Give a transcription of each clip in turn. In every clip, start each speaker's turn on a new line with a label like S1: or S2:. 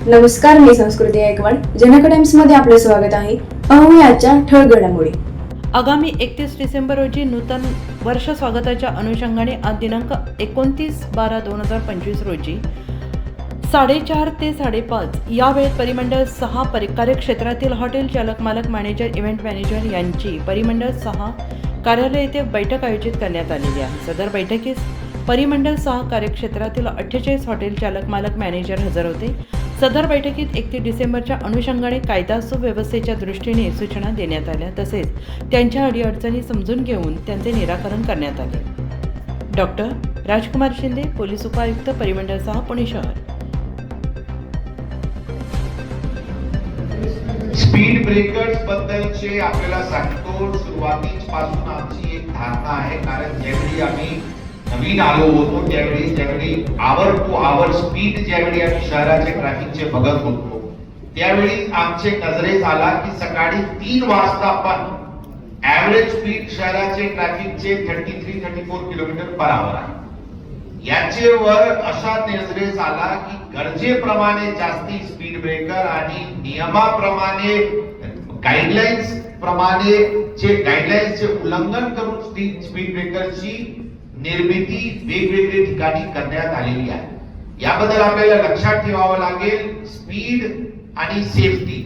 S1: नमस्कार, मी संस्कृती गायकवाड. जनक टाइम्समध्ये आपलं स्वागत आहे. पाहूया आजच्या ठळक घडामोडी.
S2: आगामी 31 डिसेंबर रोजी नूतन वर्ष स्वागताच्या अनुषंगाने आज दिनांक 29/12/2025 रोजी 4:30 ते 5:30 या वेळेत परिमंडळ 6 कार्यक्षेत्रातील हॉटेल चालक, मालक, मॅनेजर, इव्हेंट मॅनेजर यांची परिमंडळ 6 कार्यालय येथे बैठक आयोजित करण्यात आलेली आहे. सदर बैठकीस परिमंडळ 6 कार्यक्षेत्रातील 48 हॉटेल चालक, मालक, मॅनेजर हजर होते. सदर बैठकीत 31 डिसेंबरच्या अनुषंगाने कायदा सुव्यवस्थेच्या दृष्टीने सूचना देण्यात आल्या, तसेच त्यांच्या अडीअडचणी समजून घेऊन त्यांचे निराकरण करण्यात आले. डॉक्टर राजकुमार शिंदे, पोलीस उपायुक्त, परिमंडळ 6, पुणे शहर.
S3: स्पीड ब्रेकर्स बद्दलचे आपल्याला सांगतो, सुरुवातीपासून आमची एक धारणा आहे, कारण ज्यावेळी आम्ही नवीन आलो होतो ज्यावेळी आवर टू आवर स्पीड ज्यावेळी आम्ही शहराचे ट्रॅफिकचे बघत होतो, त्यावेळी आमचे नजरेस आला की सकाळी 3 वाजता पण ऍव्हरेज स्पीड शहराचे ट्रॅफिकचे 33-34 किलोमीटर पर आवर आहे. याचेवर अशा नजरेस आला की गरजेप्रमाणे जास्ती स्पीड ब्रेकर आणि नियमाप्रमाणे गाईडलाईन्स प्रमाणे गाईडलाईन्सचे उल्लंघन करून स्पीड ब्रेकरची निर्मिती वेगवेगळ्या ठिकाणी करण्यात आलेली आहे. याबद्दल आपल्याला लक्षात ठेवावं लागेल, स्पीड आणि सेफ्टी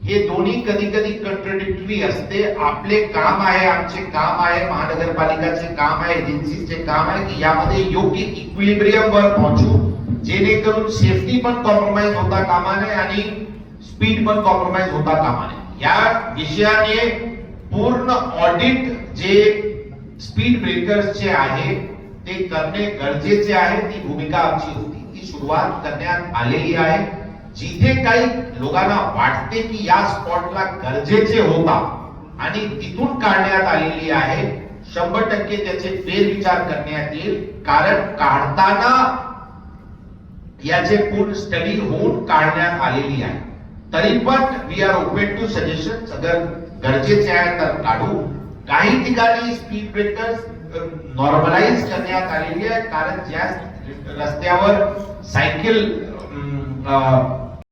S3: हे दोन्ही कधी कधी कॉन्ट्राडिक्टरी असते. आपले काम आहे, आमचे काम आहे, महानगरपालिकाचे काम आहे, एजन्सीचे काम आहे की यामध्ये योग्य इक्विलिब्रियम वर पोहोचू, जेणेकरून सेफ्टी पण कॉम्प्रोमाइज होता कामा नये आणि स्पीड पण कॉम्प्रोमाइज होता कामा नये. या विषयाने पूर्ण ऑडिट जे स्पीड ब्रेकर्सचे आहे ते करणे गरजेचे आहे. ती भूमिका आमची होती, ती सुरुवात करण्यात आलेली आहे. जिथे काही लोकांना वाटते की या स्पॉटला गरजेचे होता आणि तिथून काढण्यात आलेली आहे, 100% त्याचे फेरविचार करण्यात येईल. कारण काढताना याचे पूर्ण स्टडी होऊन काढण्यात आलेली आहे. तरी पण we are open to suggestions. अगर गरजेचे आहे तर काढू. काही ठिकाणी स्पीड ब्रेकर्स नॉर्मलाइज करण्यात आलेली आहे, कारण ज्या रस्त्यावर सायकल